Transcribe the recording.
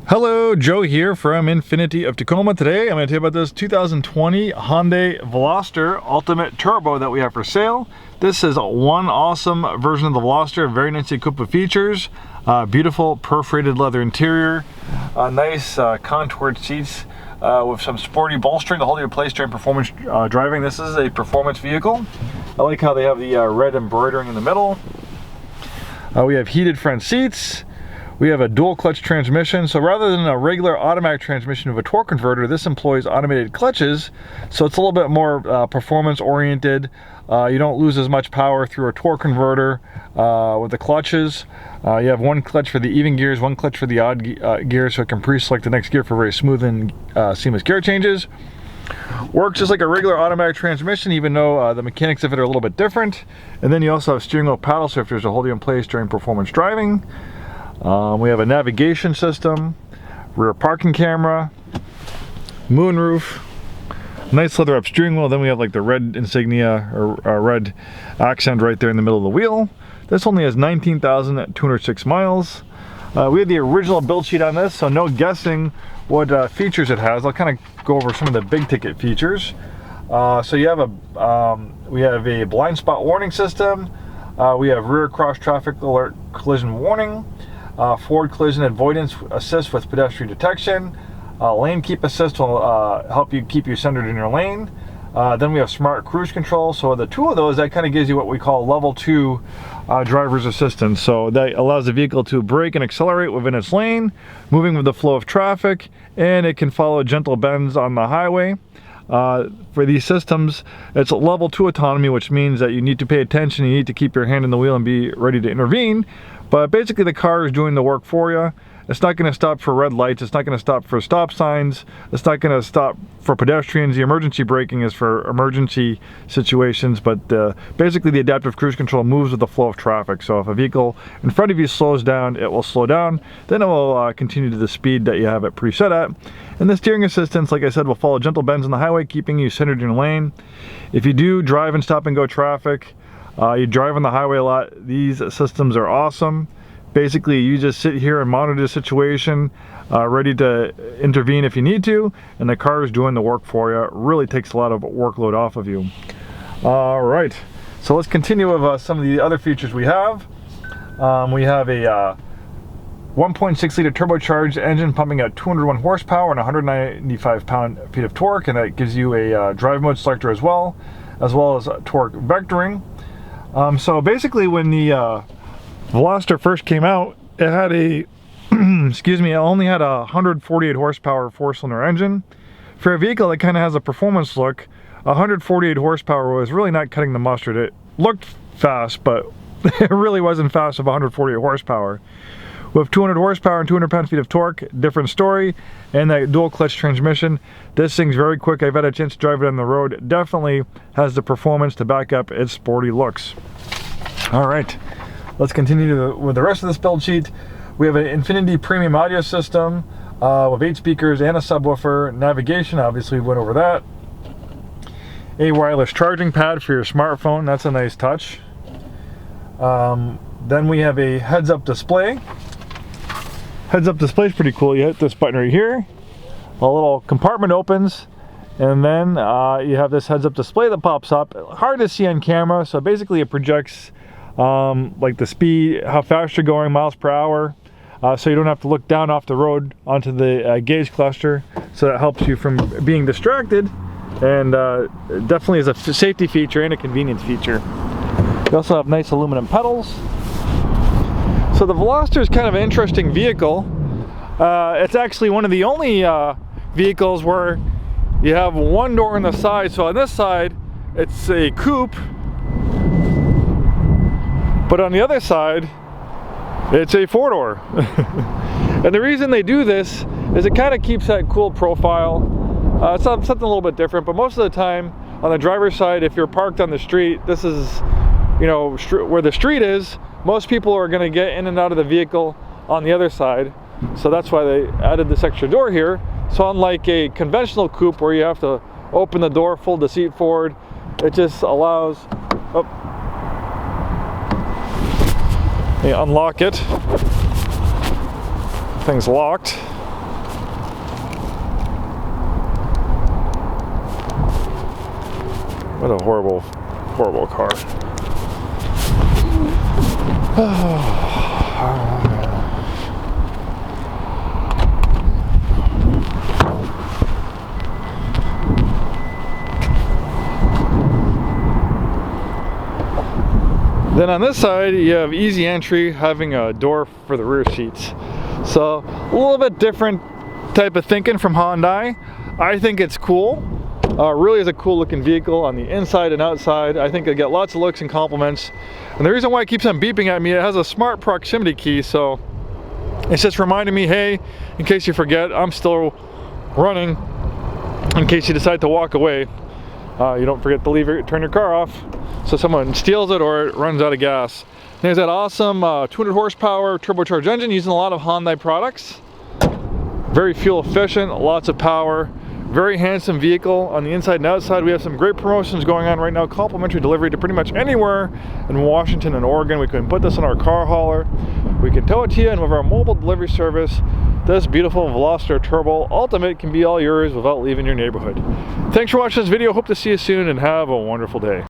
Hello, Joe here from Infiniti of Tacoma. Today I'm going to tell you about this 2020 Hyundai Veloster Ultimate Turbo that we have for sale. This is one awesome version of the Veloster, very nicely equipped with features, beautiful perforated leather interior, nice contoured seats with some sporty bolstering to hold you in place during performance driving. This is a performance vehicle. I like how they have the red embroidering in the middle. We have heated front seats. We have a dual clutch transmission, so rather than a regular automatic transmission of a torque converter, this employs automated clutches, so it's a little bit more performance oriented. You don't lose as much power through a torque converter with the clutches. You have one clutch for the even gears, one clutch for the odd gears, so it can pre-select the next gear for very smooth and seamless gear changes. Works just like a regular automatic transmission, even though the mechanics of it are a little bit different. And then you also have steering wheel paddle shifters to hold you in place during performance driving. We have a navigation system, rear parking camera, moonroof, nice leather up steering wheel. Then we have like the red insignia or red accent right there in the middle of the wheel. This only has 19,206 miles. We had the original build sheet on this, so no guessing what features it has. I'll kind of go over some of the big ticket features. So you have we have a blind spot warning system. We have rear cross traffic alert collision warning. Forward collision avoidance assist with pedestrian detection. Lane keep assist will help you keep you centered in your lane. Then we have smart cruise control. So the two of those, that kind of gives you what we call level 2 driver's assistance. So that allows the vehicle to brake and accelerate within its lane, moving with the flow of traffic, and it can follow gentle bends on the highway. For these systems, it's level 2 autonomy, which means that you need to pay attention, you need to keep your hand in the wheel and be ready to intervene. But basically the car is doing the work for you. It's not going to stop for red lights, it's not going to stop for stop signs, it's not going to stop for pedestrians. The emergency braking is for emergency situations, but basically the adaptive cruise control moves with the flow of traffic. So if a vehicle in front of you slows down, it will slow down, then it will continue to the speed that you have it preset at. And the steering assistance, like I said, will follow gentle bends on the highway, keeping you centered in your lane. If you do drive and stop and go traffic, you drive on the highway a lot, these systems are awesome. Basically, you just sit here and monitor the situation, ready to intervene if you need to, and the car is doing the work for you. It really takes a lot of workload off of you. All right, so let's continue with some of the other features we have. We have a 1.6 liter turbocharged engine pumping out 201 horsepower and 195 pound-feet of torque, and that gives you a drive mode selector as well as torque vectoring. So basically, when the Veloster first came out, it had a excuse me, it only had a 148 horsepower 4-cylinder engine. For a vehicle that kind of has a performance look, 148 horsepower was really not cutting the mustard. It looked fast, but it really wasn't fast with 148 horsepower. With 200 horsepower and 200 pound-feet of torque, different story. And that dual clutch transmission, this thing's very quick. I've had a chance to drive it on the road. It definitely has the performance to back up its sporty looks. All right, let's continue with the rest of this build sheet. We have an Infiniti premium audio system with 8 speakers and a subwoofer. Navigation, obviously we went over that. A wireless charging pad for your smartphone, that's a nice touch. Then we have a heads-up display. Heads-up display is pretty cool. You hit this button right here, a little compartment opens, and then you have this heads-up display that pops up. Hard to see on camera, so basically it projects like the speed, how fast you're going, miles per hour, so you don't have to look down off the road onto the gauge cluster, so that helps you from being distracted, and definitely is a safety feature and a convenience feature. You also have nice aluminum pedals. So the Veloster is kind of an interesting vehicle. It's actually one of the only vehicles where you have one door on the side. So on this side, it's a coupe, but on the other side, it's a 4-door. And the reason they do this is it kind of keeps that cool profile. It's something a little bit different, but most of the time on the driver's side, if you're parked on the street, this is, you know, where the street is, most people are going to get in and out of the vehicle on the other side. So that's why they added this extra door here. So unlike a conventional coupe where you have to open the door, fold the seat forward, it just allows, you unlock it, thing's locked. What a horrible, horrible car. Then on this side, you have easy entry, having a door for the rear seats. So a little bit different type of thinking from Hyundai. I think it's cool. Really is a cool looking vehicle on the inside and outside. I think I get lots of looks and compliments. And the reason why it keeps on beeping at me, it has a smart proximity key, so it's just reminding me, hey, in case you forget, I'm still running. In case you decide to walk away, you don't forget to turn your car off, so someone steals it or it runs out of gas. There's that awesome 200 horsepower turbocharged engine using a lot of Hyundai products. Very fuel efficient, lots of power. Very handsome vehicle. On the inside and outside, we have some great promotions going on right now. Complimentary delivery to pretty much anywhere in Washington and Oregon. We can put this on our car hauler. We can tow it to you, and with our mobile delivery service, this beautiful Veloster Turbo Ultimate can be all yours without leaving your neighborhood. Thanks for watching this video. Hope to see you soon, and have a wonderful day.